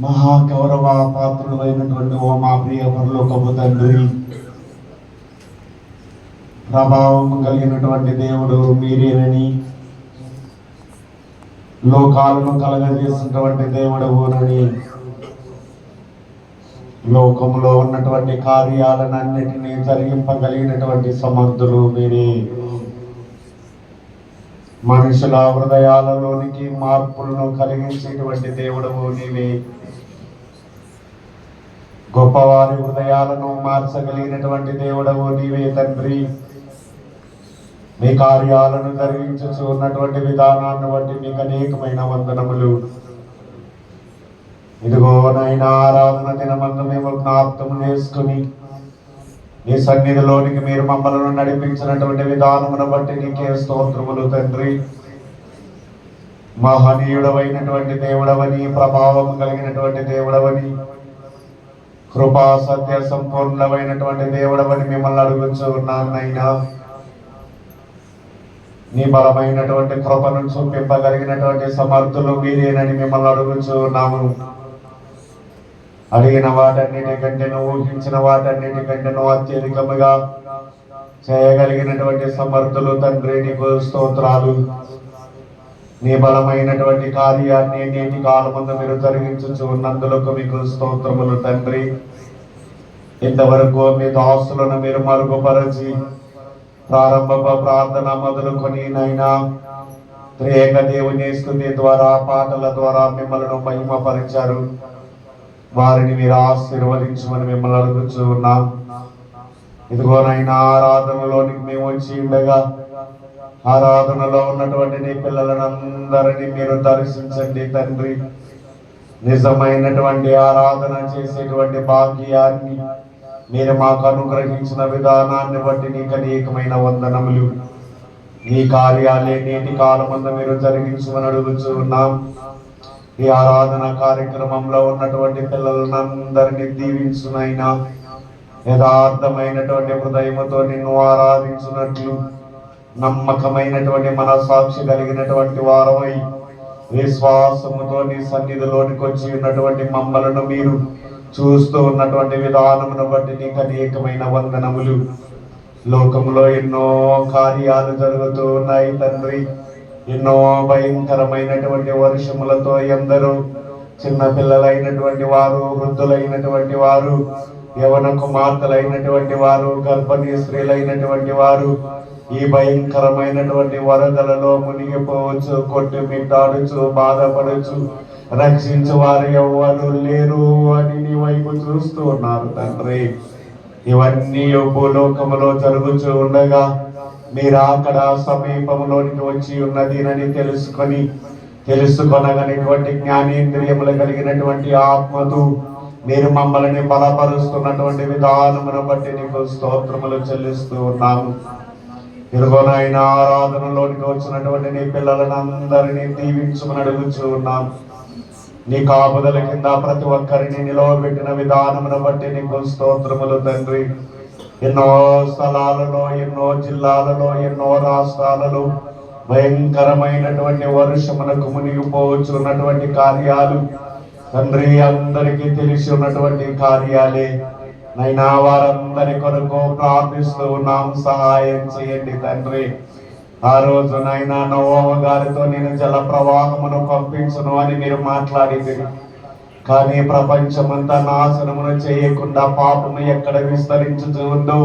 మహాగౌరవ పాత్రుడు అయినటువంటి ఓ మా ప్రియ పరలోకపు తండ్రి, ప్రభావం కలిగినటువంటి దేవుడు మీరేనని, లోకాలను కలగజేసినటువంటి దేవుడవునని, లోకంలో ఉన్నటువంటి కార్యాలన్నిటినీ జరిగింపగలిగినటువంటి సమర్థులు మీరే. మనుషుల హృదయాలలోనికి మార్పులను కలిగించేటువంటి దేవుడవు నీవే. గొప్పవారి హృదయాలను మార్చగలిగినటువంటి దేవుడవు నీవే తండ్రి. మీ కార్యాలను జరిగించు ఉన్నటువంటి విధానాన్ని బట్టి మీకు అనేకమైన వందనములు. ఇదిగో నైనా ఆరాధన దినమందు మేము జ్ఞాపకం చేసుకుని నీ సన్నిధిలోనికి మీరు మమ్మల్ని నడిపించినటువంటి విధానమును బట్టి నీకే స్తోత్రములు తండ్రి. మహనీయుడవైనటువంటి దేవుడవని, ప్రభావం కలిగినటువంటి దేవుడవని, కృపా సత్య సంపూర్ణమైనటువంటి దేవుడవని మిమ్మల్ని అడుగుచూ ఉన్నాను నైనా. నీ బలమైనటువంటి కృపను చూపింపగలిగినటువంటి సమర్థులు మీరేనని మిమ్మల్ని అడుగుచూ ఉన్నాము. అడిగిన వాటన్నిటికంటేను, ఊహించిన వాటన్నిటికంటేను అత్యధికముగా చేయగలిగినటువంటి సమర్థులు తండ్రి, నీకు స్తోత్రాలు. నీ బలమైనటువంటి కార్యాన్ని నేటి కాలముందు మీరు జరిగించుచు ఉన్నందులకు మీకు స్తోత్రములు తండ్రి. ఇంతవరకు మీ దాసులను మీరు మరుగుపరచి ప్రారంభ ప్రార్థన మొదలుకొని నైనా త్రియేక దేవుని స్తుతి ద్వారా, పాటల ద్వారా మిమ్మల్ని మహిమపరిచారు. వారిని మీరు ఆశీర్వదించమని మిమ్మల్ని అడుగుచూ ఉన్నాం. ఇదిగోనైనా ఆరాధనలోనికి మేము వచ్చి ఉండగా ఆరాధనలో ఉన్నటువంటి నీ పిల్లలందరినీ మీరు దర్శించండి తండ్రి. నిజమైనటువంటి ఆరాధన చేసేటువంటి భాగ్యాన్ని మీరు మాకు అనుగ్రహించిన విధానాన్ని బట్టి నీకు అనేకమైన వందనములు. నీ కార్యాలే నేటి కాలమందు మీరు జరిగించమని అడుగుచూ ఉన్నాం. ఈ ఆరాధన కార్యక్రమంలో ఉన్నటువంటి పిల్లలందరినీ దీవించునైనా, యథార్థమైనటువంటి హృదయముతో నిన్ను ఆరాధించున్నట్లు నమ్మకమైనటువంటి మనసాక్షి కలిగినటువంటి వారమై విశ్వాసముతో నీ సన్నిధిలోనికి వచ్చి ఉన్నటువంటి మమ్మలను మీరు చూస్తూ ఉన్నటువంటి విధానమును బట్టి నీకు అనేకమైన వందనములు. లోకంలో ఎన్నో కార్యాలు జరుగుతూ ఉన్నాయి తండ్రి. ఎన్నో భయంకరమైనటువంటి వర్షములతో ఎందరో చిన్న పిల్లలైనటువంటి వారు, వృద్ధులైనటువంటి వారు, యవన కుమార్తెలైనటువంటి వారు, గర్భిణీ స్త్రీలైనటువంటి వారు ఈ భయంకరమైనటువంటి వరదలలో మునిగిపోవచ్చు, కొట్టుమిట్టాడుచు, బాధపడచ్చు. రక్షించు వారు ఎవరు లేరు అని నీ వైపు చూస్తూ ఉన్నారు తండ్రి. ఇవన్నీ భూలోకములో జరుగుతూ ఉండగా మీరు అక్కడ సమీపంలోనికి వచ్చి ఉన్నదినని తెలుసుకొనగలిగినటువంటి జ్ఞానేంద్రియములు కలిగినటువంటి ఆత్మతో మీరు మమ్మల్ని బలపరుస్తున్నటువంటి విధానమును బట్టి నీకు స్తోత్రములు చెల్లిస్తూ ఉన్నాము. ఇరుగోనైనా ఆరాధనలోనికి వచ్చినటువంటి నీ పిల్లలందరినీ దీవించమని అడుగుచూ ఉన్నాము. నీ కాపుదల కింద ప్రతి ఒక్కరిని నిలవబెట్టిన విధానమును బట్టి నీకు స్తోత్రములు తండ్రి. ఎన్నో స్థలాలలో, ఎన్నో జిల్లాలలో, ఎన్నో రాష్ట్రాలలో భయంకరమైనటువంటి వర్షమునకు మునిగిపోవచ్చున్నటువంటి కార్యాలు తండ్రి అందరికీ తెలిసి ఉన్నటువంటి కార్యాలే నైనా. వారందరి కొరకు ప్రార్థిస్తూ ఉన్నాం, సహాయం చేయండి తండ్రి. ఆ రోజు నైనా నోవహు గారితో నేను జల ప్రవాహమును పంపించును అని మీరు మాట్లాడింది. కానీ ప్రపంచమంతా నాశనమును చేయకుండా పాపము ఎక్కడ విస్తరించుతూ ఉందో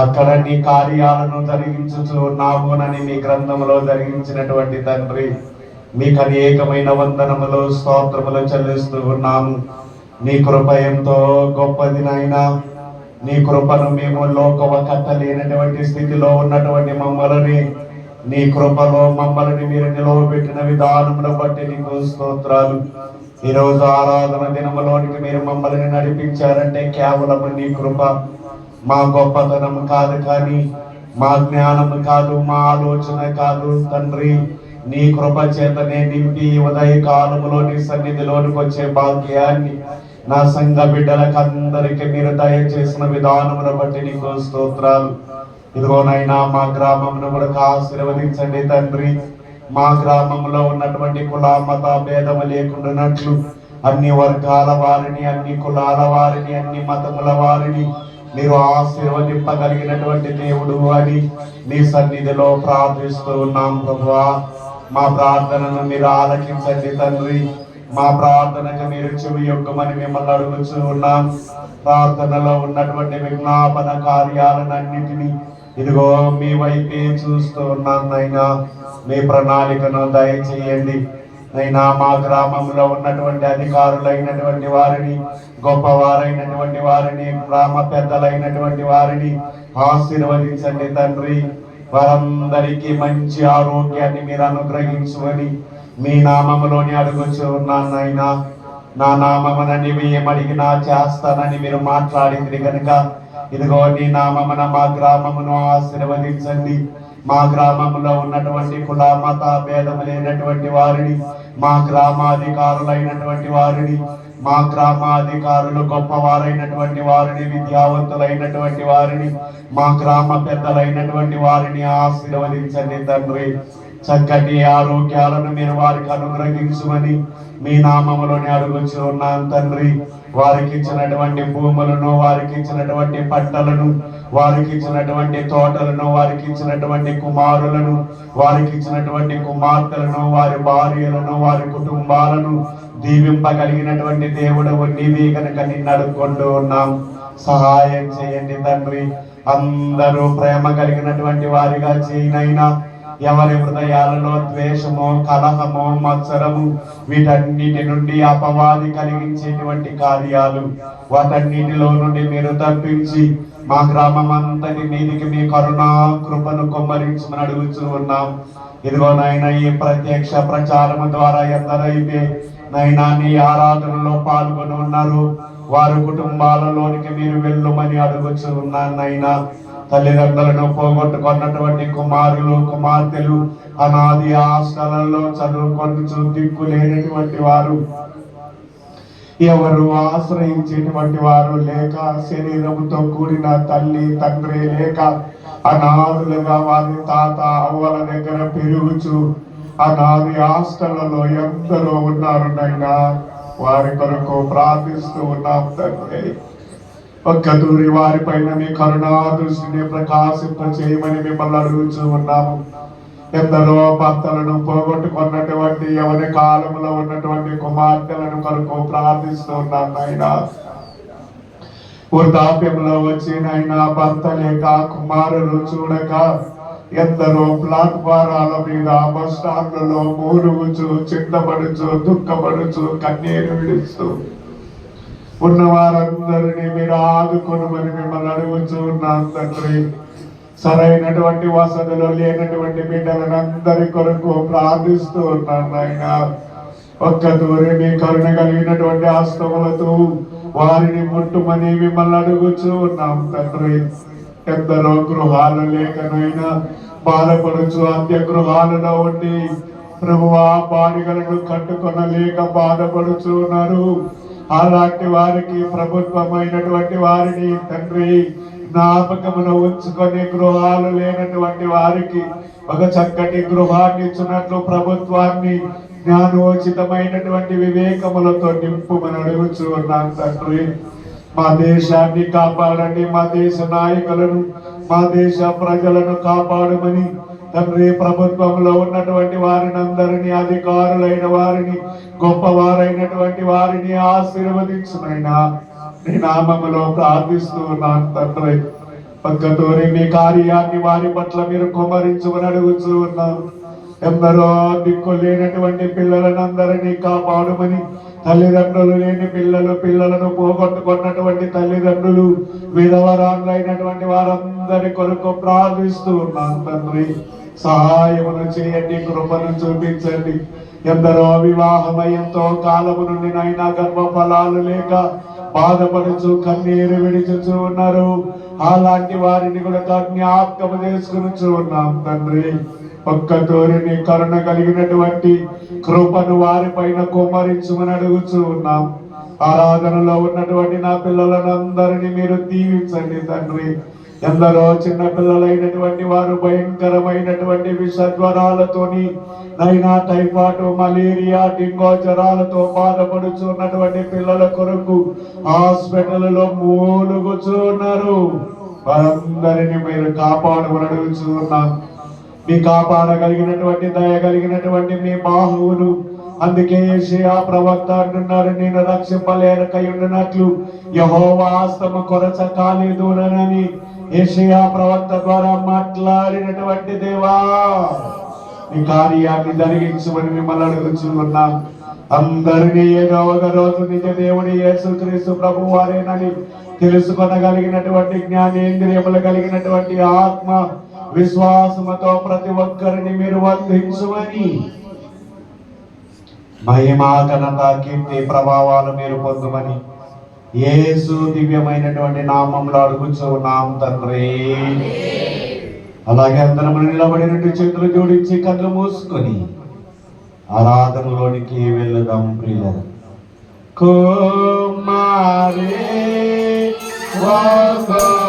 అక్కడ నీ కార్యాలను జరిగించుతూ ఉన్నావునని మీ గ్రంథములో జరిగించినటువంటి తండ్రి, మీకు అనేకమైన వందనములు, స్తోత్రములు చెల్లిస్తూ ఉన్నాము. నీ కృప ఎంతో గొప్పది నాయనా. నీ కృపను మేము లోకవ కట్టలేనటువంటి స్థితిలో ఉన్నటువంటి మమ్మల్ని నీ కృపలో మమ్మల్ని మీరు నిలవబెట్టిన విధానమును బట్టి నీకు స్తోత్రాలు. ఈరోజు ఆరాధన దినములోనికి మీరు మమ్మల్ని నడిపించారంటే కేవలం నీ కృప. మా గొప్పతనం కాదు, కానీ మా జ్ఞానము కాదు, మా ఆలోచన కాదు తండ్రి. నీ కృప చేతనే నింపి ఉదయ కాలములో నీ సన్నిధిలోనికి వచ్చే భాగ్యాన్ని నా సంఘ బిడ్డలకు అందరికీ మీరు దయచేసిన విధానమును బట్టి నీకు స్తోత్రాలు. ఇదిగోనైనా మా గ్రామమును కూడా ఆశీర్వదించండి తండ్రి. మా గ్రామంలో ఉన్నటువంటి కుల మత భేదము లేకుండానట్లు అన్ని వర్గాల వారిని, అన్ని కులాల వారిని, అన్ని మతముల వారిని మీరు ఆశీర్వదింపగలిగినటువంటి దేవుడు అని నీ సన్నిధిలో ప్రార్థిస్తూ ఉన్నాం ప్రభువా. మా ప్రార్థనను మీరు ఆలకించండి తండ్రి. మా ప్రార్థనకు మీరు చెవి యొక్కమని మిమ్మల్ని అడుగుతూ ఉన్నాం. ప్రార్థనలో ఉన్నటువంటి విజ్ఞాపన కార్యాలన్నింటినీ ఇదిగో మీ వైపే చూస్తూ ఉన్నాం నైనా. మీ ప్రణాళికను దయచేయండి నైనా. మా గ్రామంలో ఉన్నటువంటి అధికారులైనటువంటి వారిని, గొప్పవారైనటువంటి వారిని, గ్రామ పెద్దలైనటువంటి వారిని ఆశీర్వదించండి తండ్రి. వారందరికీ మంచి ఆరోగ్యాన్ని మీరు అనుగ్రహించుకొని మీ నామములోని అడుగుచూ ఉన్నాను నాయనా. నా నామమున నీవు ఏమడిగినా చేస్తానని మీరు మాట్లాడింది కనుక ఇదిగో నీ నామమున మా గ్రామమును ఆశీర్వదించండి. మా గ్రామంలో ఉన్నటువంటి కుల మత భేదము లేనటువంటి వారిని, మా గ్రామాధికారులైనటువంటి వారిని, మా గ్రామాధికారులు గొప్పవారైనటువంటి వారిని, విద్యావంతులైనటువంటి వారిని, మా గ్రామ పెద్దలైనటువంటి వారిని ఆశీర్వదించండి తండ్రి. చక్కటి ఆరోగ్యాలను మీరు వారికి అనుగ్రహించమని మీ నామములోనే అడుగుచూ ఉన్నాను తండ్రి. వారికి ఇచ్చినటువంటి భూములను, వారికి ఇచ్చినటువంటి పంటలను, వారికి ఇచ్చినటువంటి తోటలను, వారికి ఇచ్చినటువంటి కుమారులను, వారికి ఇచ్చినటువంటి కుమార్తెలను, వారి భార్యలను, వారి కుటుంబాలను దీవింపగలిగినటువంటి దేవుడు నీవే కనుక నిన్ను అడుక్కుంటూ ఉన్నాం. సహాయం చేయండి తండ్రి. అందరూ ప్రేమ కలిగినటువంటి వారిగా చేయనైనా ఎవరి హృదయాలలో ద్వేషము, కలహము, మత్సరము వీటన్నిటి నుండి అపవాది కలిగించేటువంటి కార్యాలు వాటన్నిటిలో నుండి మీరు తప్పించి మా గ్రామం అంతటి మీదికి మీ కరుణా కృపను కుమ్మరించమని అడుగుతూ ఉన్నాం. ఇదిగో నాయన ఈ ప్రత్యక్ష ప్రచారము ద్వారా ఎందరైతే నైనా నీ ఆరాధనలో పాల్గొని ఉన్నారు వారి కుటుంబాలలోనికి మీరు వెళ్ళమని అడుగుచూ ఉన్నాను నైనా. తల్లిదండ్రులను పోగొట్టుకున్నటువంటి కుమారులు, కుమార్తెలు అనాది హాస్టళ్లలో చదువుకొంటూ దిక్కు లేనటువంటి వారు, ఎవరు ఆశ్రయించేటువంటి వారు లేక, శరీరంతో కూడిన తల్లి తండ్రి లేక అనాథులుగా వారి తాత అవ్వల దగ్గర పెరుగుచు అనాది హాస్టళ్లలో ఎందరో ఉన్నారు నైనా. వారి కొరకు ప్రార్థిస్తూ ఉన్నాం తండ్రి. ఒక్క దూరి వారి పైన మీ కరుణా దృష్టిని ప్రకాశింప చేయమని మిమ్మల్ని అడుగుతూ ఉన్నాము. ఎందరో భర్తలను పోగొట్టుకున్నటువంటి ఎవరి కాలంలో ఉన్నటువంటి కుమార్తెలను కొరకు ప్రార్థిస్తూ ఉన్నాం నాయన. వృద్ధాప్యంలో వచ్చి నాయన భర్త లేక కుమారులు చూడక ఎందరో ప్లాట్ఫారాల మీద, బస్ స్టాండ్లలో మూలుగుచు, చింతపడుచు, దుఃఖపడుచు, కన్నీరు విడుస్తూ ఉన్న వారందరినీ మీరు ఆదుకొనమని మిమ్మల్ని అడుగుతూ ఉన్నాం తండ్రి. సరైనటువంటి వసతులు లేనటువంటి బిడ్డలను అందరి కొరకు ప్రార్థిస్తూ ఉన్నాను ఆయన. ఒక్క దూరి మీ కరుణ కలిగినటువంటి హస్తములతో వారిని ముట్టుమని మిమ్మల్ని అడుగుతూ ఉన్నాం తండ్రి. ఎందరో గృహాలు లేకనైనా బాధపడుచు అంత్య గృహాలలో ఉండి ప్రభువా బాడిగలను కట్టుకొనలేక బాధపడుచు ఉన్నారు. అలాంటి వారికి ప్రభుత్వమైనటువంటి వారిని తండ్రి జ్ఞాపకమును ఉంచుకొని గృహాలు లేనటువంటి వారికి ఒక చక్కటి గృహాన్ని ఇచ్చినట్లు ప్రభుత్వాన్ని జ్ఞానోచితమైనటువంటి వివేకములతో నింపుమని అడుగుచూ ఉన్నాను తండ్రి. మా దేశాన్ని కాపాడండి, మా దేశ నాయకులను, మా దేశ ప్రజలను కాపాడమని తండ్రి. ప్రభుత్వంలో ఉన్నటువంటి వారిని అందరినీ, అధికారులైన వారిని, గొప్పవారైనటువంటి వారిని ఆశీర్వదించునైనా నీ నామములో ప్రార్థిస్తూ ఉన్నాను తండ్రి. పక్కతోని మీ కార్యాన్ని వారి పట్ల మీరు కుమ్మరించమని అడుగుతూ ఉన్నాను. ఎందరో దిక్కు లేనటువంటి పిల్లలనందరినీ కాపాడుమని, తల్లిదండ్రులు లేని పిల్లలు, పిల్లలను పోగొట్టుకున్నటువంటి తల్లిదండ్రులు, విధవరాళ్ళైనటువంటి వారందరి కొరకు ప్రార్థిస్తూ ఉన్నాను తండ్రి. సహాయమును చేయండి, కృపను చూపించండి. ఎందరో వివాహమై ఎంతో కాలము నుండి నైనా గర్భఫలాలు లేక బాధపడుచు కన్నీరు విడిచుచూ ఉన్నారు. అలాంటి వారిని కూడా జ్ఞాపకం చేసుకుని ఉన్నాం తండ్రి. ఒక్క తోరిని కరుణ కలిగినటువంటి కృపను వారి పైన కుమ్మరించుమని అడుగుచూ ఉన్నాం. ఆరాధనలో ఉన్నటువంటి నా పిల్లలను అందరినీ మీరు దీవించండి తండ్రి. ఎందరో చిన్న పిల్లలైనటువంటి వారు భయంకరమైనటువంటి విషజ్వరాలతోని నైనా టైఫాయిడ్, మలేరియా, డెంగూ జ్వరాలతో బాధపడుచున్నటువంటి పిల్లల కొరకు హాస్పిటల్లో మూలుగుచున్నారు. వారందరినీ మీరు కాపాడమని అడుగుచున్నాం. మీ కాపాడగలిగినటువంటి దయ కలిగినటువంటి మీ బాహువులు, అందుకే యెషయా ప్రవక్త అంటున్నారు, నేను రక్షింపలేనకై ఉండినట్లు యెహోవా హస్తము కొరచ కాలేదునని యెషయా ప్రవక్త ద్వారా మాట్లాడినటువంటి దేవా, ఈ కార్యాన్ని జరిగించమని మిమ్మల్ని అడుగుచున్నాం. అందరినీ ఏదో ఒక రోజు నిజ దేవుడి యేసుక్రీస్తు ప్రభు వారేనని తెలుసుకొనగలిగినటువంటి జ్ఞానేంద్రియములు కలిగినటువంటి ఆత్మ విశ్వాసముతో ప్రతి ఒక్కరిని మీరు వర్ధించమని, మహిమా ఘనత కీర్తి ప్రభావాలు మీరు పొందమని యేసు దివ్యమైనటువంటి నామంలో అడుగుచున్నాం తండ్రి. అలాగే అందరం నిలబడినట్టు చేతులు జోడించి కళ్ళు మూసుకొని ఆరాధనలోనికి వెళ్ళదాం. ప్రియుల కుమారి కుమారి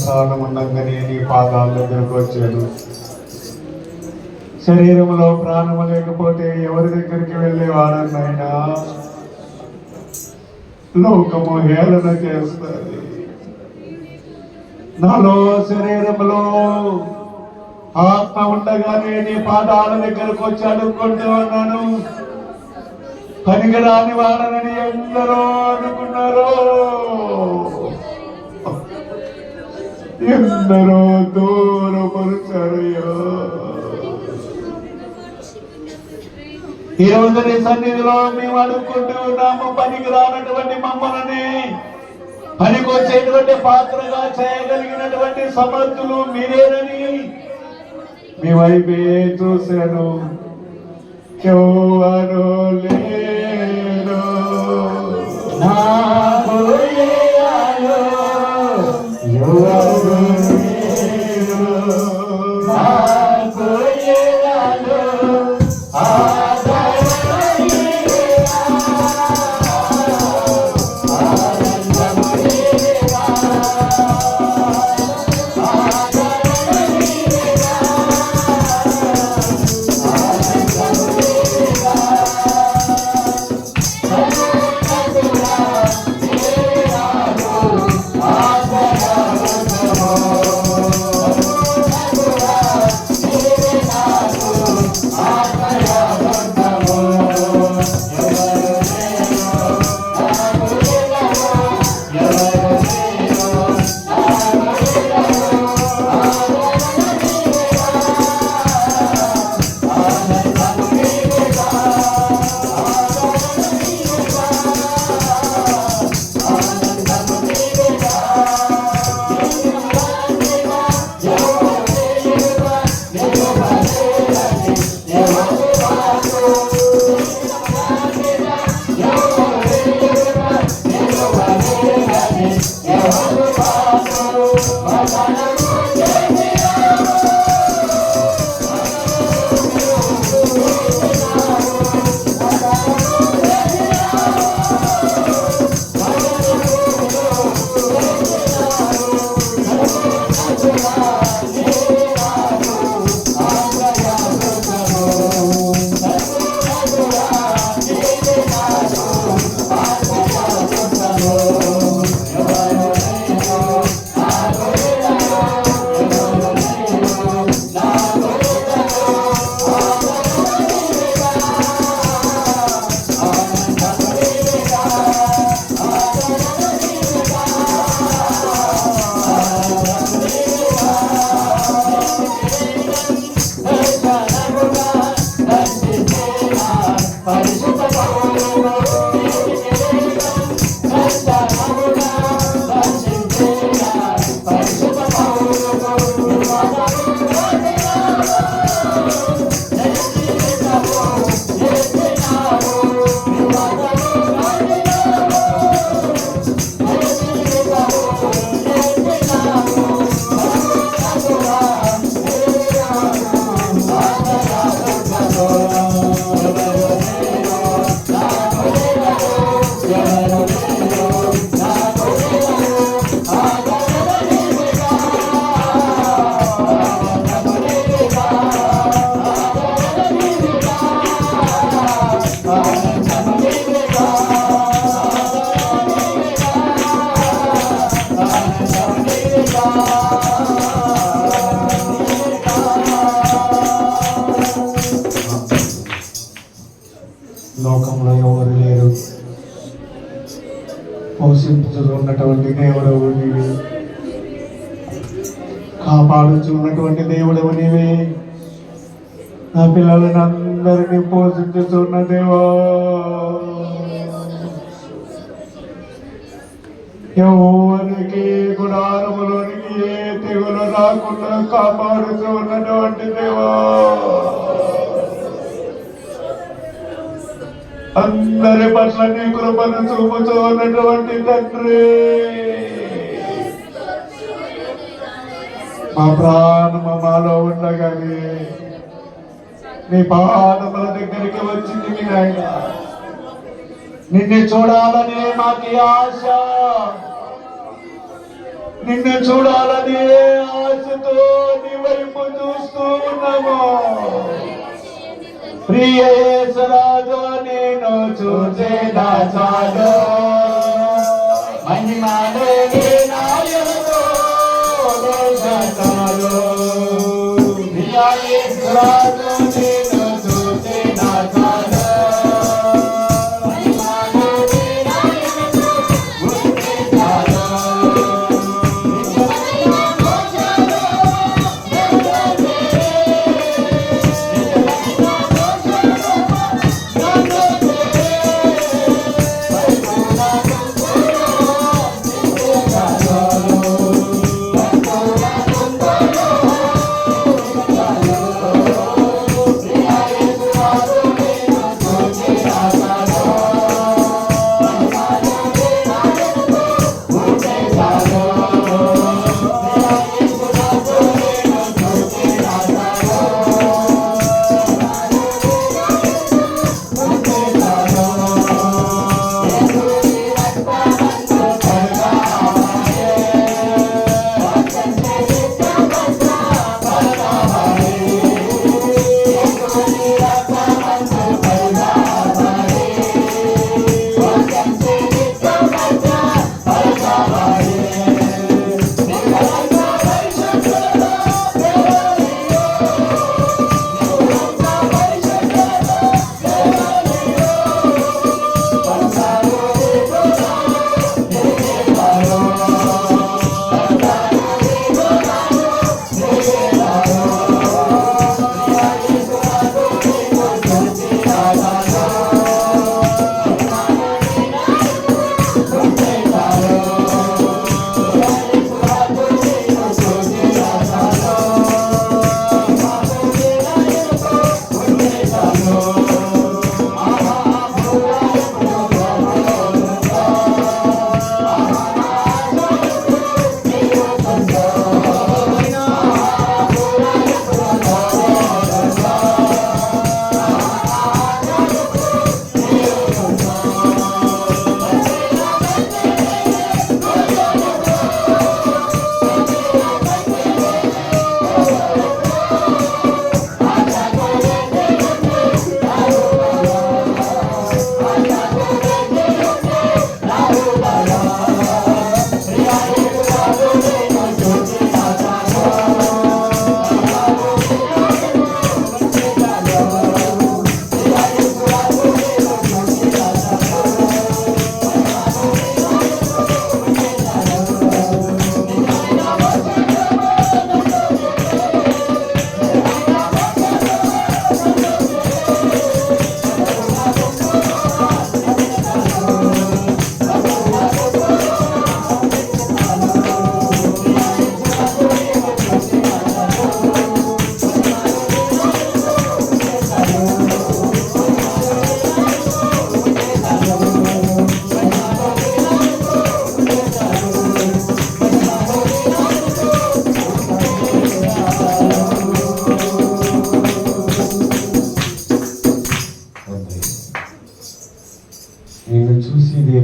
ప్రాణముండగానే నీ పాదాల దగ్గరకు వచ్చాడు. శరీరంలో ప్రాణము లేకపోతే ఎవరి దగ్గరికి వెళ్ళేవాడన్నైనా లోకము హేళన చేస్తుంది. నాలో శరీరంలో ఆత్మ ఉండగానే నీ పాదాల దగ్గరకు వచ్చి అడుక్కుంటూ ఉన్నాను. పనికిరాని వాడనని ఎందరో అనుకున్నారు, ఎందరో దూరపరుచారయ్యా. ఈ రోజు నీ సన్నిధిలో మేము అడుక్కుంటూ ఉన్నాము. పనికి రానటువంటి మమ్మల్ని పనికొచ్చేటువంటి పాత్రగా చేయగలిగినటువంటి సమర్థులు మీరేనని మీ వైపే చూశాను. ఎవరు లేరు నాకు లేరు, ఎవరు లేరు నాకు లేరు. లోకంలో ఎవరు లేరు, పోషించుతున్నటువంటి దేవుడవు నీవే, కాపాడుచున్నటువంటి దేవుడవు నీవే, నా పిల్లలను అందరినీ పోషించుతున్న దేవా. ఎవరికి గుడారములోనికి ఏ తెగులు రాకుండా కాపాడుతున్నటువంటి దేవా, అందరి పట్ల నీ కృపను చూపుతూ ఉన్నటువంటి తండ్రి, మా ప్రాణము మాలో ఉండగానే నీ పాదముల దగ్గరికి వచ్చింది మీ నాయన. నిన్ను చూడాలని మాకి ఆశ, నిన్ను చూడాలని ఆశతో నీ వైపు చూస్తూ ఉన్నాము. ప్రియ యేసురాజు నేను చూసేదా చాలు, మహిమలేని నాయకుడు చాలు.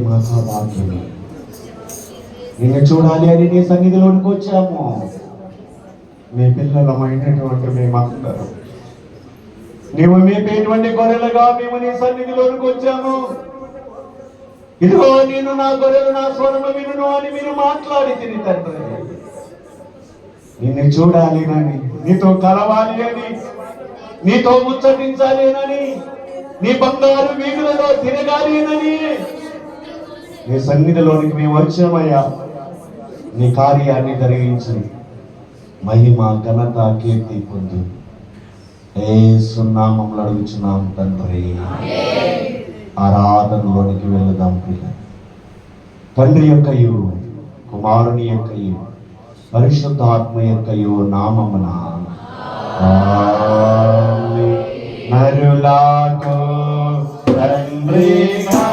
మహాభాగ్యమే. నిన్ను చూడాలి అని నీ సన్నిధిలోనికి వచ్చాము. నీ పిల్లలమైనటువంటి మేమందరం నీవు మేపేటువంటి గొర్రెలుగా మేము నీ సన్నిధిలోనికి వచ్చాము. ఇదిగో నేను నా గొర్రెలు నా స్వరము వినును అని మీరు మాట్లాడి తిని తండ్రి, నిన్ను చూడాలి అని, నీతో కలవాలి అని, నీతో ముచ్చటించాలి అని, నీ బంగారు వీధులలో తిరగాలి అని నీ సన్నిధిలోనికి మేము వచ్చామయ్యా. నీ కార్యాన్ని జరిగించి మహిమ ఘనత కీర్తి పొందు యేసు నామములో అడుగుచున్నాం తండ్రి. ఆరాధనలోనికి వెళ్దాం ప్రియ. తండ్రి యొక్కయు కుమారుని యొక్కయు పరిశుద్ధాత్మ యొక్కయు నామమున ఆమేన్. నరులకు తండ్రిగా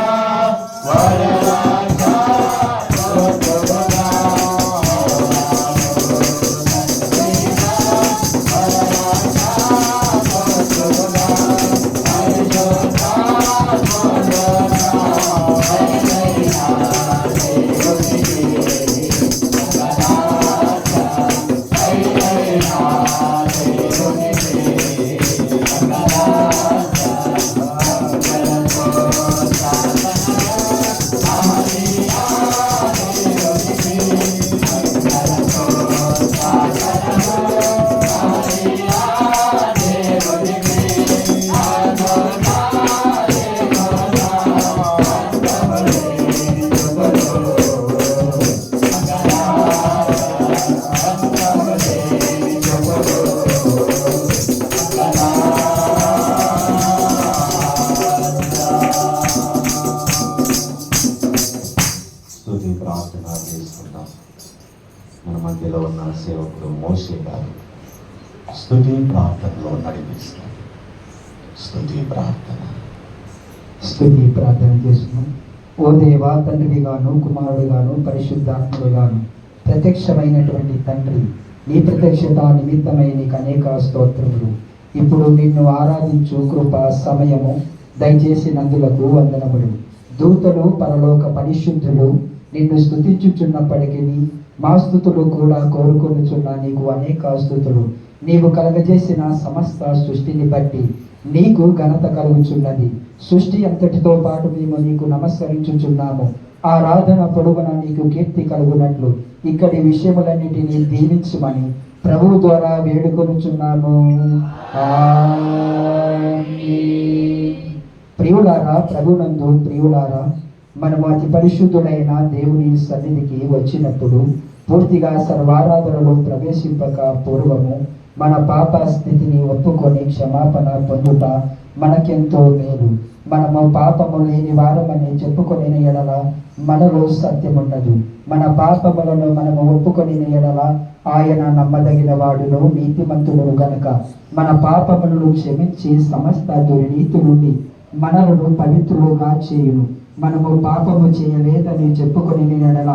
మన మధ్యలో ఉన్న సేవకుడు మోషే గారు స్తుతి ప్రార్థనలో నడిపిస్తారు. స్తుతి ప్రార్థన చేస్తున్నాం. ఓ దేవా, తండ్రిగాను కుమారుడుగాను పరిశుద్ధాత్ముడుగాను ప్రత్యక్షమైనటువంటి తండ్రి, నీ ప్రత్యక్షత నిమిత్తమై నీకు అనేక స్తోత్రములు. ఇప్పుడు నిన్ను ఆరాధించు కృప సమయము దయచేసినందులకు వందనములు. దూతలు పరలోక పరిశుద్ధులు నిన్ను స్తుతించుచున్నప్పటికీ మా స్తుతులు కూడా కోరుకొనుచున్న నీకు అనేక స్తుతులు. నీవు కలగజేసిన సమస్త సృష్టిని బట్టి నీకు ఘనత కలుగుచున్నది. సృష్టి అంతటితో పాటు మేము నీకు నమస్కరించుచున్నాము. ఆరాధన పొడుగున నీకు కీర్తి కలుగునట్లు ఇక్కడి విషయములన్నిటినీ దీవించుమని ప్రభువు ద్వారా వేడుకొనుచున్నాము. ప్రియులారా, ప్రభునందు ప్రియులారా, మనము అతి పరిశుద్ధుడైన దేవుని సన్నిధికి వచ్చినప్పుడు పూర్తిగా సర్వారాధనలో ప్రవేశింపక పూర్వము మన పాప స్థితిని ఒప్పుకొని క్షమాపణ పొందుట మనకెంతో మేలు. మనము పాపము లేని వారమని చెప్పుకొని ఎడల మనలో సత్యమున్నదు. మన పాపములను మనము ఒప్పుకొని ఎడల ఆయన నమ్మదగిన వాడును నీతిమంతుడు గనుక మన పాపములను క్షమించి సమస్త దుర్నీతి నుండి మనలను పవిత్రులుగా చేయును. మనము పాపము చేయలేదని చెప్పుకొని ఎడల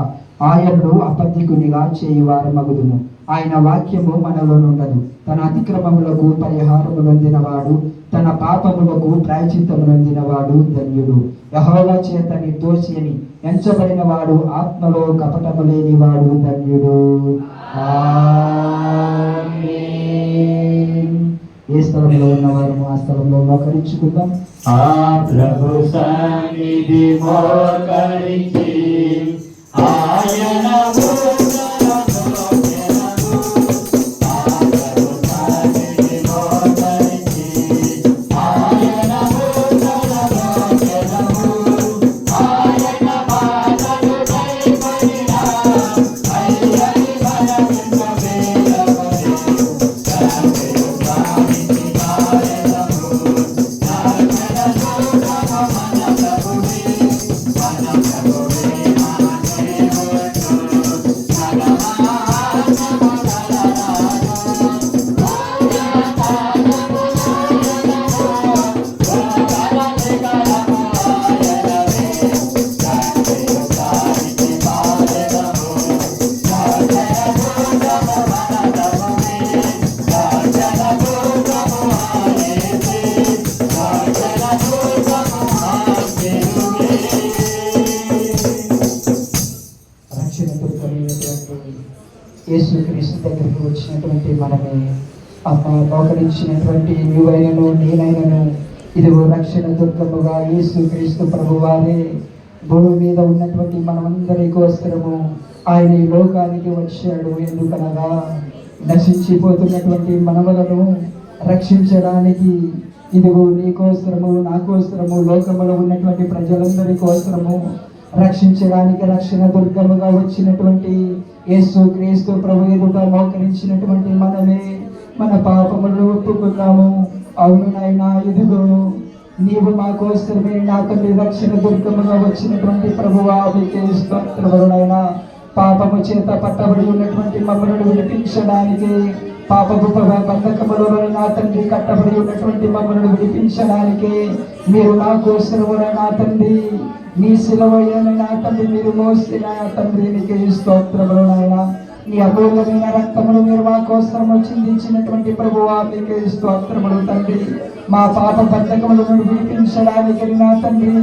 ఆయనను అబద్ధికునిగా చేయువారమగుదుము. ఆయన వాక్యము మనలో ఉండదు. తన అతిక్రమములకు పరిహారము నొందినవాడు, తన పాపములకు ప్రాయశ్చిత్తము నొందినవాడు ధన్యుడు. యెహోవా చేత నిర్దోషి అని ఎంచబడిన వాడు, ఆత్మలో కపటము లేని వాడు ధన్యుడు. ఏ స్థలంలో ఉన్నవారు ఆ స్థలంలో మోకరించుకుందాం. ఆ ప్రభు సన్నిధి మోకరించి ఆయన యేసుక్రీస్తు దగ్గరికి వచ్చినటువంటి మనమే మోకరించినటువంటి నీవైనను నేనైనను ఇదిగో రక్షణ దుర్గముగా యేసుక్రీస్తు ప్రభువారే భూమి మీద ఉన్నటువంటి మనమందరి కోసము ఆయన ఈ లోకానికి వచ్చాడు. ఎందుకనగా నశించిపోతున్నటువంటి మనవలను రక్షించడానికి. ఇదిగో నీ కోసరము నా కోసరము లోకములో ఉన్నటువంటి ప్రజలందరి కోసరము రక్షించడానికి రక్షణ దుర్గముగా వచ్చినటువంటి యేసుక్రీస్తు ప్రభు ఎదుట మోకరించినటువంటి మనమే మన పాపములను ఒప్పుకున్నాము. అవును నాయనా, ఇదిగో నీవు మా కోసమే నా తండ్రి రక్షణ దుర్గముగా వచ్చినటువంటి ప్రభువా మీకే స్తోత్రములైనా. పాపము చేత పట్టబడి ఉన్నటువంటి మమ్మలను విడిపించడానికి, పాపపు బంధకములో నా తండ్రి కట్టబడి ఉన్నటువంటి మమ్మలను విడిపించడానికి మీరు నా కోసము నా తండ్రి నీ శిలువైన నా తండ్రి మీరు మోసిన తండ్రి నీకే స్తోత్రములు నాయన. నీ అమూల్యమైన రక్తమును మీరు మా కోసము చిందించినటువంటి ప్రభువా మీకే స్తోత్రములు తండ్రి. మా పాప బంధకములను విడిపించడానికి నా తండ్రి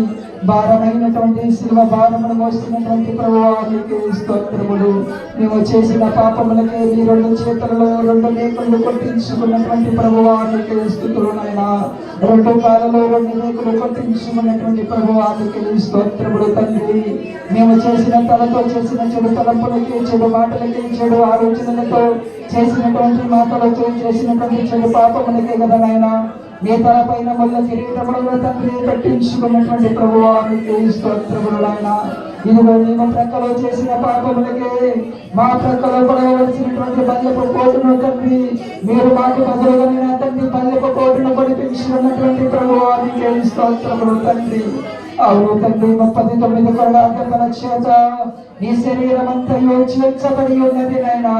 భారమైనటువంటి శిలువ భారమును మోస్తున్నటువంటి ప్రభువా మీకే స్తోత్రములు. మేము చేసిన పాపములకే మీ రెండు చేతులలో రెండు మేకులు కొట్టించుకున్నటువంటి ప్రభువా మీకే స్తుతులు నాయనా. రెండు కాళ్ళలో రెండు మేకులు కొట్టించుకున్నటువంటి ప్రభువా మీకే స్తోత్రములు తండ్రి. మేము చేసిన తలతో చేసిన చెడు తలంపులకి, చెడు మాటలకి, చెడు ఆలోచనలతో చేసినటువంటి మాటలతో చేసినటువంటి చెడు పాపములకే కదా నాయన మీ తల పైన మళ్ళీ కిరీటములను తండ్రి కట్టించుకున్నటువంటి ప్రభువా మీకే స్తోత్రములు నాయన. ఇదిగో మేము ప్రక్కలో చేసిన పాపములకే మా ప్రక్కలో పడవలసినటువంటి బల్లెపు కోటును తండ్రి మీరు మాకు బదులుగా తండ్రి బల్లెపు కోటును పడిపించుకున్నటువంటి ప్రభువా మీకే స్తోత్రములు తండ్రి. అవును తండ్రి 39 కొరడా దెబ్బల చేత నీ శరీరం అంతయు చేర్చబడి ఉన్నది నాయనా.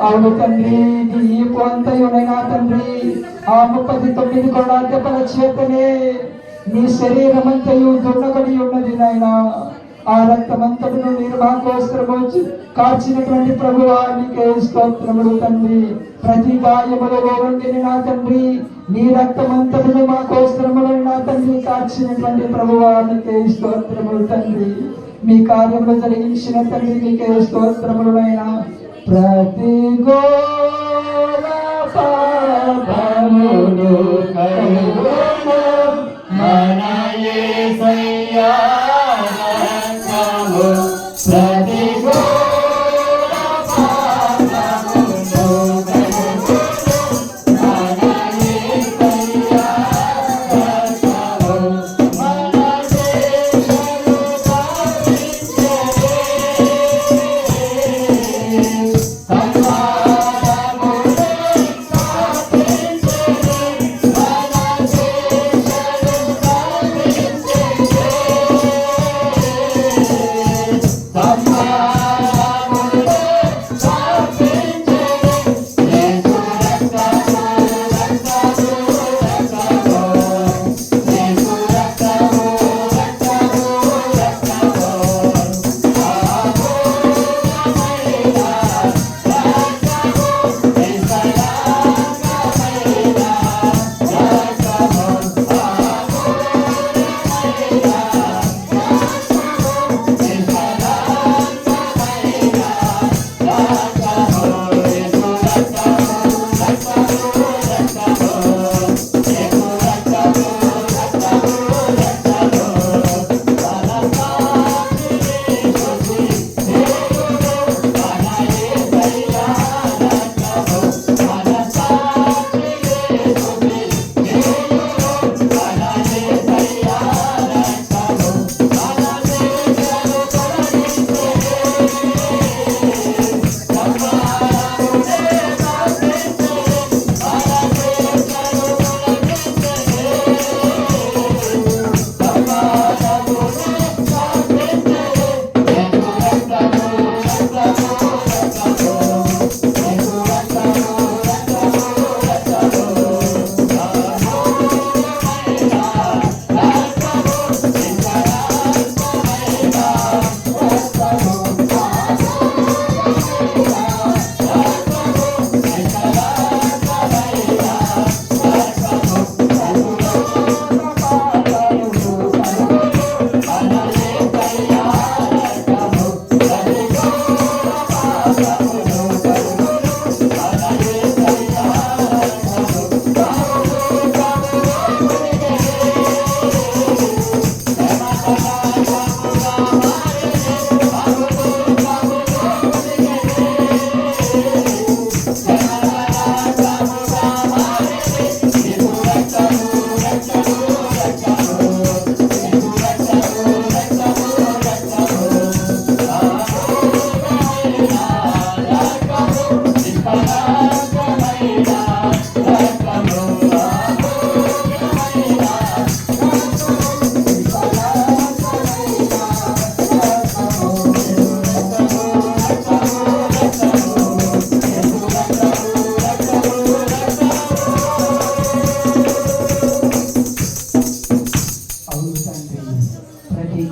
అవును తండ్రి నీ ఈపు అంతయునైనా తండ్రి ఆ 39 కొరడా దెబ్బల చేతనే నీ శరీరం అంతయు దున్నబడి ఉన్నది నాయనా. ఆ రక్తమంతటిను మీరు మా కోసము కాచినటువంటి ప్రభువా నీకే స్తోత్రములు తండ్రి. ప్రతి గాయములో ఉండి నా తండ్రి నీ రక్తమంతటిను మా కోసములు నా తండ్రి కాచినటువంటి ప్రభువా నీకే స్తోత్రములు తండ్రి. మీ కార్యములు జరిగించిన తండ్రి నీకే స్తోత్రములైనా. ప్రతి ఘోర పాపములు కడుగును మన యేసయ్యా రక్తము. ప్రతి ఘోర పాపములు కడుగును మన యేసయ్యా రక్తము. మన దేశము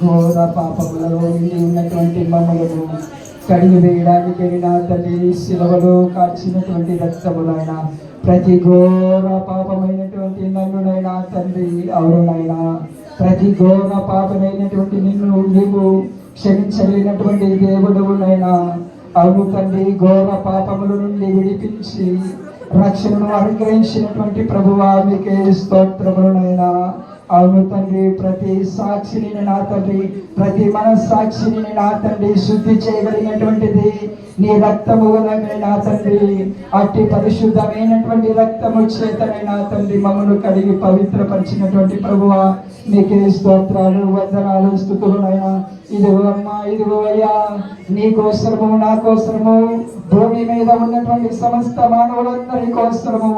ఘోర పాపములలో ఉండి ఉన్నటువంటి మమ్మలను కడిగి వేయడానికి నా తల్లి శిలవలో కాచినటువంటి రక్తములైనా ప్రతి ఘోర పాపమైనటువంటి నన్నునైనా తండ్రి అవునైనా ప్రతి ఘోర పాపమైనటువంటి నిన్ను నీవు క్షమించలేనటువంటి దేవుడునైనా అవును తండ్రి ఘోర పాపముల నుండి విడిపించి రక్షణను అనుగ్రహించినటువంటి ప్రభువా మీకే స్తోత్రములనైనా. అవును తండ్రి ప్రతి సాక్షిని నా తండ్రి ప్రతి మనస్సాక్షిని నా తండ్రి శుద్ధి చేయగలిగినటువంటిది నీ రక్తము నా తండ్రి. అట్టి పరిశుద్ధమైనటువంటి రక్తము చేతనే నా తండ్రి మమ్మల్ని కడిగి పవిత్రపరిచినటువంటి ప్రభువా మీకే స్తోత్రాలు వందనాలు స్తుతులనైనా. ఇదిగో అమ్మా ఇదిగో అయ్యా నీ కోసము నా కోసము భూమి మీద ఉన్నటువంటి సమస్త మానవులందరి కోసము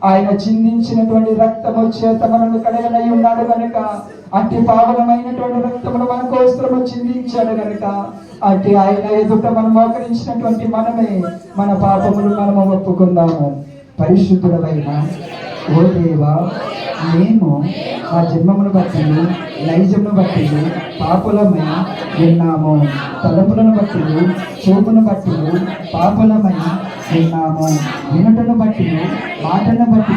ఆయన చిందించినటువంటి రక్తము చేత మనల్ని కడగనై ఉన్నాడు కనుక అట్టి పావనమైనటువంటి రక్తమును మన కోసము చిందించాడు కనుక అట్టి ఆయన ఎదుట మనం మోకరించినటువంటి మనమే మన పాపములు మనము ఒప్పుకుందాము. పరిశుద్ధుడమైన ఓ దేవా, మేము మా జన్మమును బట్టి నైజమును బట్టి పాపులమై విన్నాము. తలపులను బట్టి చూపును బట్టి పాపులమై విన్నాము. వినుటను బట్టి మాటను బట్టి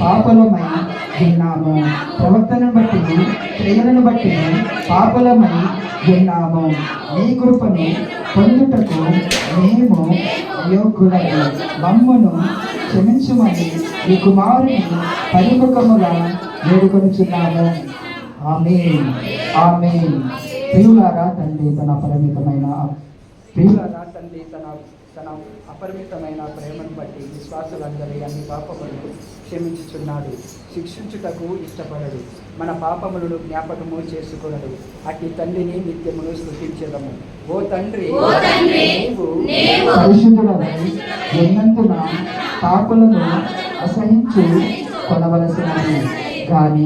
పాపులమై విన్నాము. ప్రవర్తనను బట్టి క్రియలను బట్టి పాపులమై విన్నాము. నీ కృపను పొందుటకు మేము యోగ్యులము. మమ్మును క్షమించుమని ఈ కుమారుని పరిముఖముగా వేడుకొనుచున్నాము. ఆమేన్, ఆమేన్. ప్రియులారా తండ్రి తన అపరిమితమైన ప్రేమను బట్టి విశ్వాసులందరి అన్ని పాపములను క్షమించుచున్నాడు. శిక్షించుటకు ఇష్టపడడు. మన పాపములను జ్ఞాపకము చేసుకొనడు. అట్టి తండ్రిని నిత్యమును స్తుతించెదము. ఓ తండ్రి, నీవు పరిశుద్ధుడవై ఉన్నందున పాపులను అసహించు కొనవలసినది కానీ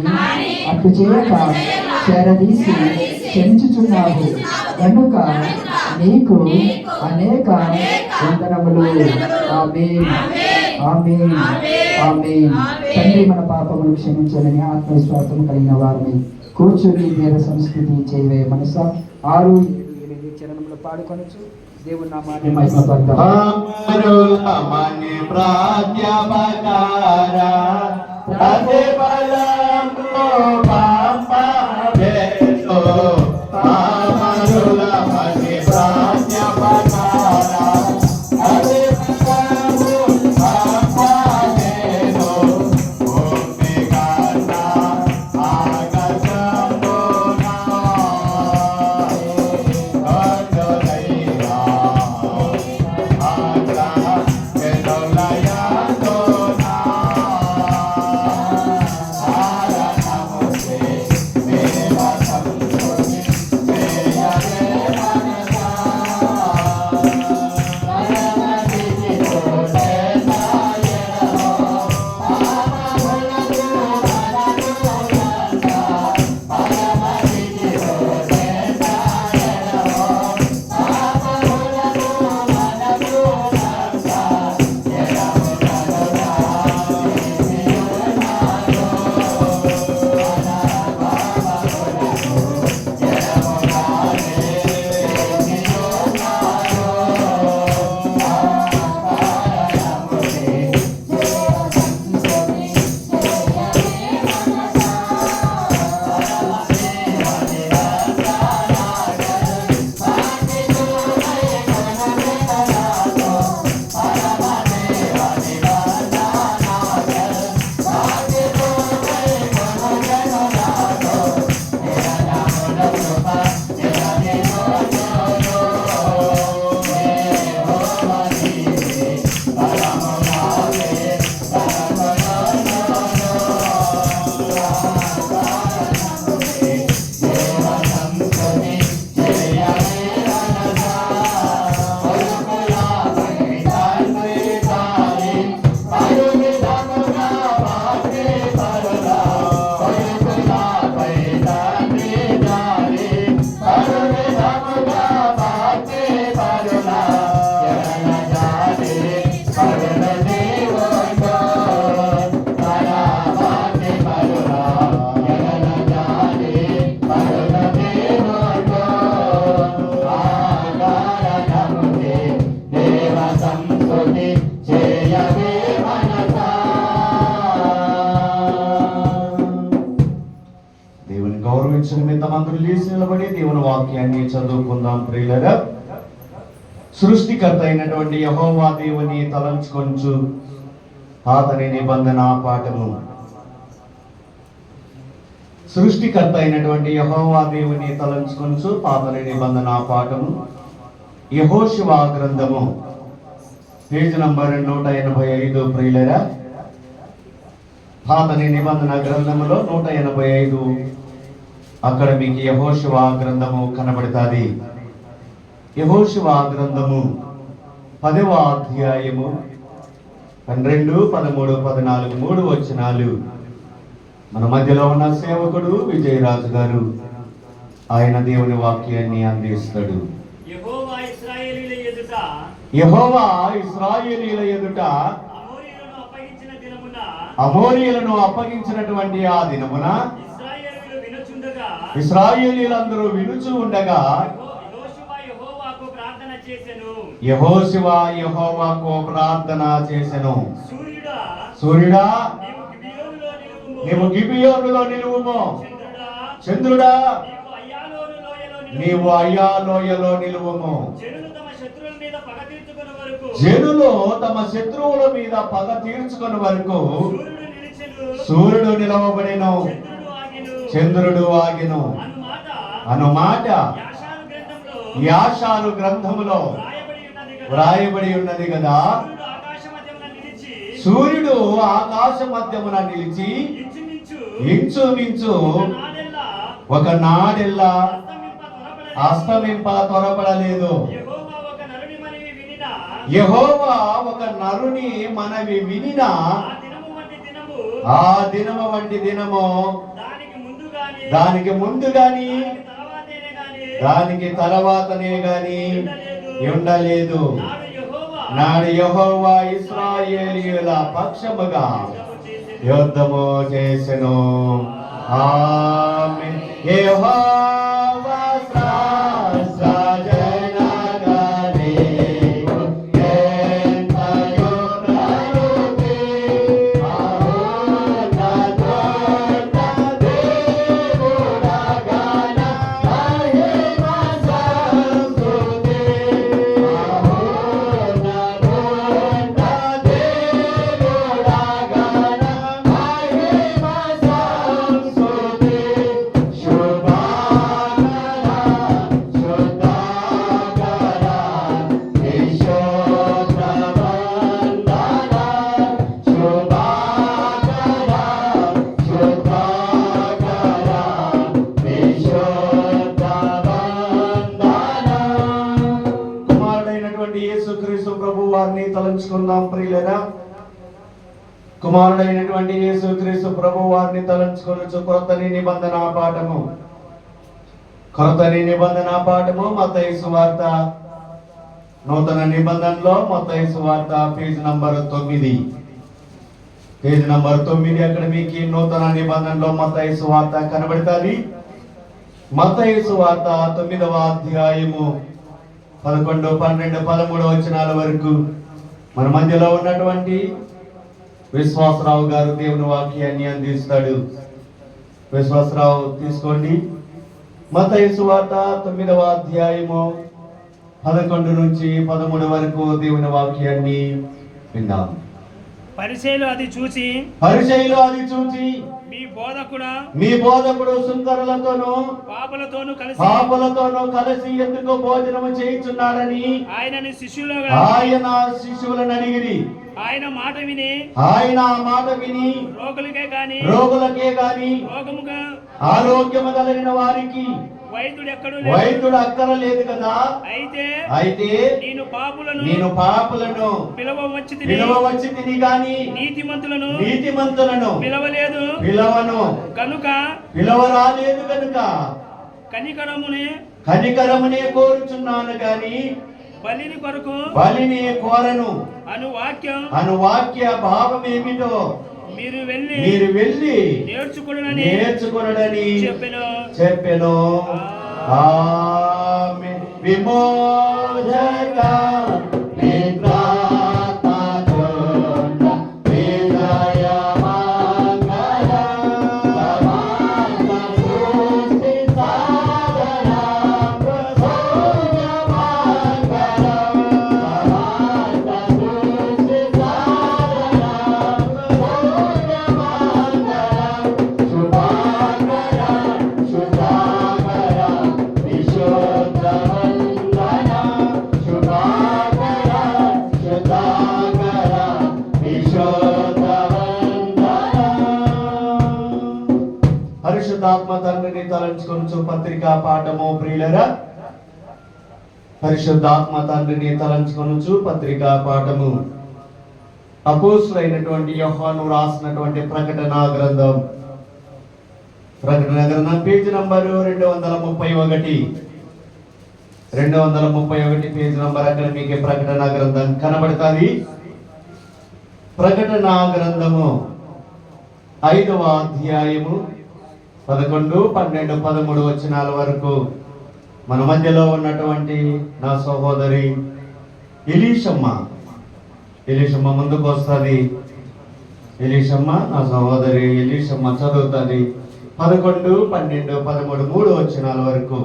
అటు చేయక చేరదీసి క్షమించుచున్నావు కనుక నీకు అనేక వందనములు. ఆమేన్, ఆమేన్, ఆమేన్. తండ్రి మన పాపములు క్షమించాలని ఆత్మవిశ్వాసం కలిగిన వారిని కూర్చొని వేద సంస్కృతి చేయవే మనస 6, 7, 8 చరణములు పాడుకొనొచ్చు. దేవుని నామాన్ని మహిమపరుద్దాం. అమరులమని ప్రాజ్ఞాపకారా ప్రతిఫలంలో పంపవేతో. అమరులమని ప్రాజ్ఞాపకారా ప్రతిఫలము పంపవేతో. ఓపికన్న ఆకాశమున అడ్డలైరా ఆగ్రా ఎదలయాతోనా ఆరణముతే దేవ సంతోషి చేయవే మనసా. పరమదితో చేతాయనో పాపములకు మనకులంతా. పరమదితో చేతాయనో పాపములకు మనకులంతా. దేవుని గౌరవించిన మిత్తమందరూ లేచి నిలబడి దేవుని వాక్యాన్ని చదువుకుందాం. ప్రియులరా, సృష్టికర్త అయినటువంటి యెహోవా దేవుని తలంచుకొంచు అతని నిబంధన పాఠము. సృష్టికర్త అయినటువంటి యెహోవా దేవుని తలంచుకొంచు అతని నిబంధన పాఠము. యెహోషువ గ్రంథము, పేజ్ నంబర్ 185. ప్రియులరా, అతని నిబంధన గ్రంథములో 185 అక్కడ మీకు యెహోషువ గ్రంథము కనబడుతుంది. యెహోషువ గ్రంథము 10వ అధ్యాయము 12, 13, 14 3 వచనాలు. మన మధ్యలో ఉన్న సేవకుడు విజయరాజు గారు ఆయన దేవుని వాక్యాన్ని అందిస్తాడు. యెహోవా ఇశ్రాయేలీయుల ఎదుట అమోరీయులను అప్పగించినటువంటి ఆ దినమున ఇశ్రాయేలీయులందరూ వినుచు ఉండగా యెహోషువ యెహోవాకు ప్రార్థన చేసెను. సూర్యుడా నీవు గిబియోనులో నిలువుము, చంద్రుడా నీవు అయ్యా లోయలో నిలువుము. జనులు తమ శత్రువుల మీద పగ తీర్చుకుని వరకు సూర్యుడు నిలవబడెను, చంద్రుడు ఆగెను అను మాట యాషారు గ్రంథములో వ్రాయబడి ఉన్నది కదా. సూర్యుడు ఆకాశ మధ్యమున నిలిచి ఇంచుమించు ఒక నాడెల్లా అస్తమింప త్వరపడలేదు. యెహోవా ఒక నరుని మనవి వినినా ఆ దినము వంటి దినము దానికి ముందు గాని దానికి తర్వాతనే గాని ఉండలేదు. నాడు యెహోవా ఇశ్రాయేలీయుల పక్షముగా యుద్ధము చేసెను. ఆమేన్. యెహోవా తలంచుకుందాం ప్రియులరా. కుమారుడైనటువంటి యేసుక్రీస్తు ప్రభు వారిని తలంచుకొనుచు క్రొత్తని నిబంధన పాఠము మత్తయి సువార్త నూతన నిబంధనలో మత్తయి సువార్త పేజ్ నంబర్ 9. అక్కడ మీకు నూతన నిబంధనలో మత్తయి సువార్త కనబడుతుంది. మత్తయి సువార్త 9వ అధ్యాయము 11, 12, 13 వచనాల వరకు మన మధ్యలో ఉన్నటువంటి విశ్వాసరావు గారు దేవుని వాక్యాన్ని అందిస్తాడు. విశ్వాసరావు తీసుకోండి. మత్తయి సువార్త 9వ అధ్యాయము 11 నుంచి 13 వరకు దేవుని వాక్యాన్ని విందాం. పరిసయ్యులు అది చూచి మీ బోధకుడు సుంకరులతోనూ పాపులతోనూ కలిసి ఎందుకు భోజనము చేయుచున్నాడని ఆయన శిష్యులను అడిగిరి. ఆయన మాట విని రోగులకే గాని ఆరోగ్యము కలిగిన వారికి వైద్యుడు అక్కరలేదు కదా. అయితే నేను పాపులను పిలవవచ్చి తిని గాని నీతిమంతులను పిలవను కనుక పిలవరాలేదు కనుక కనికరమునే కోరుచున్నాను గాని బలిని కోరను అను వాక్య భావం ఏమిటో మీరు వెళ్ళి నేర్చుకొనడని చెప్పెను. ఆమేన్. విమోచక పరిశుద్ధాత్మ తండ్రిని తలంచుకొనుచు పత్రికా పాఠము ప్రియులరా. పరిశుద్ధాత్మ తండ్రిని తలంచుకొనుచు పత్రికా పాఠము అపోస్తులైనటువంటి యోహాను రాసినటువంటి ప్రకటన గ్రంథం ప్రకటన గ్రంథం పేజీ నంబరు 231. 231 page number. అక్కడ మీకు ప్రకటన గ్రంథం కనబడుతుంది. ప్రకటన గ్రంథము 5వ అధ్యాయము 11, 12, 13 వచనాల వరకు మన మధ్యలో ఉన్నటువంటి నా సహోదరి ఎలీషమ్మ ముందుకు వస్తుంది. ఎలీషమ్మ, నా సహోదరి ఎలీషమ్మ చదువుతుంది 11, 12, 13, 3 వచనాల వరకు.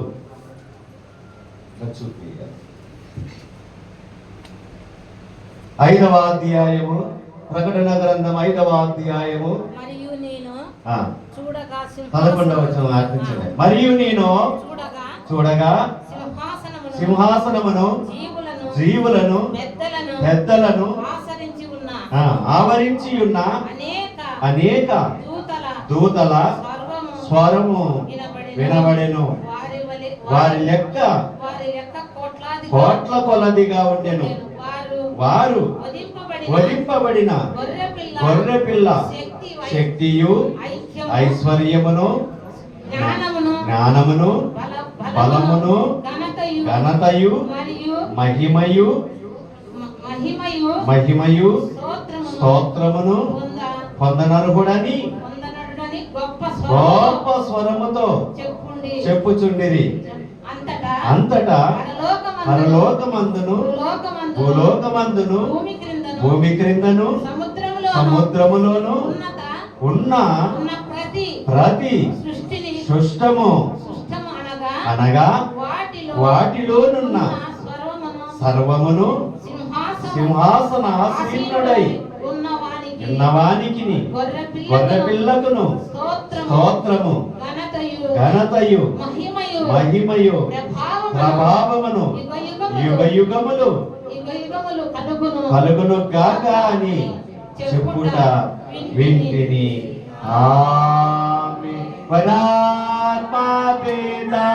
5వ అధ్యాయము ప్రకటన గ్రంథం 5వ అధ్యాయము మరియు నేను చూడగా 11వ వచనం ఆజ్ఞించండి. మరియు నేను చూడగా సింహాసనమును జీవులను పెద్దలను ఆవరించి ఉన్న అనేక దూతల స్వరము వినబడెను. వారి లెక్క కోట్ల కొలదిగా ఉండెను. వారు వధింపబడిన గొర్రె పిల్ల శక్తియు ఐశ్వర్యమును జ్ఞానమును బలమును ఘనతయు మహిమయు స్తోత్రమును పొందనర్హుడని గొప్ప స్వరముతో చెప్పుచుండిరి. అంతటా పరలోకమందును భూలోకమందును భూమి క్రిందను సముద్రములోను ఉన్న ప్రతి సృష్టము అనగా వాటిలోనున్న సర్వమును సింహాసనాసీనుడై ఉన్నవానికి గొర్రె పిల్లకును స్తోత్రము ఘనతయు మహిమయు ప్రభావమును యుగయుగములు కలుగును గాక అని చెప్పుట వింటిని. ఆమేన్. పరమాత్మా పితా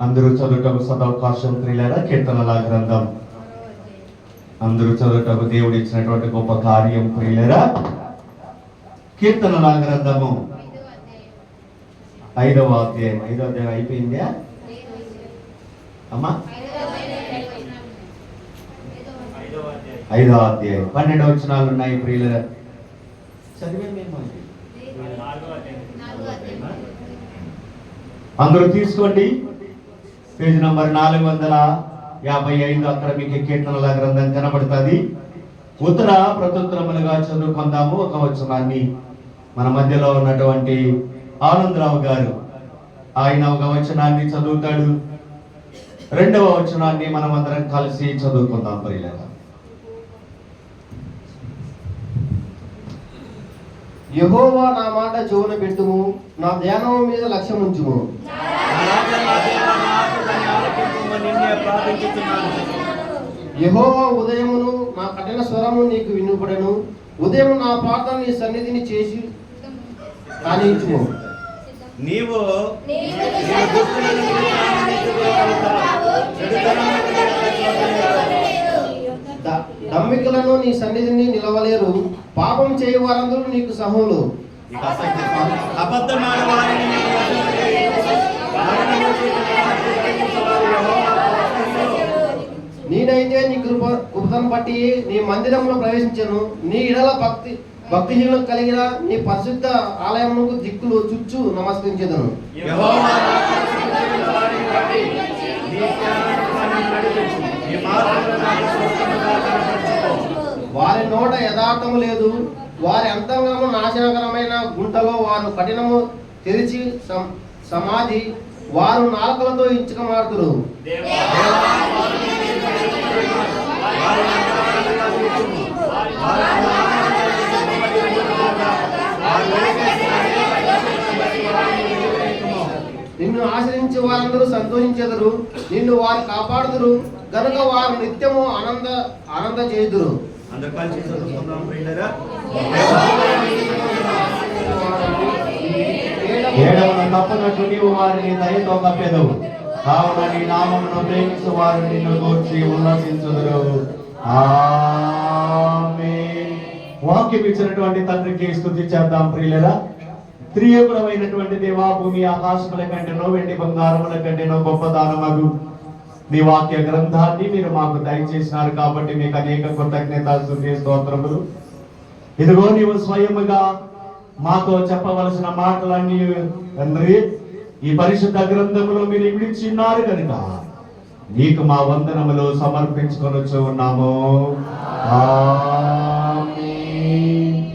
అందరూ చదువుటకు సదవకాశం ప్రియులారా. కీర్తనల గ్రంథం అందరూ చదువుటకు దేవుడు ఇచ్చినటువంటి గొప్ప కార్యం ప్రియులారా. కీర్తనల గ్రంథము 5వ అధ్యాయం. 5వ అధ్యాయం అయిపోయిందా అమ్మా? 5వ అధ్యాయం 12 వచనాలు ఉన్నాయి ప్రియులారా. చదివేమేమో అందరూ తీసుకోండి. Page number 455. అక్కడ మీకు కీర్తనల గ్రంథం కనబడుతుంది. ఉత్తర ప్రత్యుత్తరములుగా చదువుకుందాము. ఒక వచనాన్ని మన మధ్యలో ఉన్నటువంటి ఆనందరావు గారు ఆయన ఒక వచనాన్ని చదువుతాడు. 2వ వచనాన్ని మనం అందరం కలిసి చదువుకుందాం ప్రియులారా. యెహోవా నా మాట చెవున పెట్టుము, నా ధ్యానము మీద లక్ష్యముంచుము. యెహోవా ఉదయమును నా కఠిన స్వరము నీకు వినుపడెను. ఉదయం నా ప్రార్థన నీ సన్నిధిని చేసి కానించుము. నీవు దమ్మికులను నీ సన్నిధిని నిలవలేరు. పాపం చేయ వారందరూ నీకు సహోలు. నేనైతే నీ కృపను బట్టి నీ మందిరంలో ప్రవేశించను. నీ ఇడల భక్తిహీనం కలిగిన నీ పరిశుద్ధ ఆలయమునకు దిక్కులు చుచ్చు నమస్కరించెదను. వారి నోట యథార్థము లేదు. వారి అంతరంగము నాశనకరమైన గుంటలో వారు కఠినము తెరిచి సమాధి వారు నాలుకలతో ఇంచుక మారుతురు. నిన్ను ఆశ్రయించే వారందరూ సంతోషించెదరు, నిన్ను వారు కాపాడుదురు గనుక వారు నిత్యము ఆనంద చేయుదురు. అందరు కలిసి చదువుకుందాం ప్రియులారా. ఏడవను తప్పనట్టు నీవు వారిని దయతో కప్పెదవు, కావున నీ నామమును ప్రేమించు వారు నిన్ను గూర్చి ఉల్లసించుదురు. ఆమేన్. వాక్యం ఇచ్చినటువంటి తండ్రికి స్తుతి చేద్దాం ప్రియులారా. త్రియేకుడమైనటువంటి దేవా, భూమి ఆకాశముల కంటేనో వెండి బంగారముల కంటేనో గొప్ప దానమగు మీ వాక్య గ్రంథాన్ని మీరు మాకు దయచేసినారు కాబట్టి మీకు అనేక కృతజ్ఞతాస్తుతి స్తోత్రములు. ఇదిగో నీవు స్వయముగా మాతో చెప్పవలసిన మాటలన్నీ తండ్రి ఈ పరిశుద్ధ గ్రంథములో మీరు ఇమిడిచిన్నారు కనుక నీకు మా వందనములు సమర్పించుకొనొచ్చు ఉన్నాము.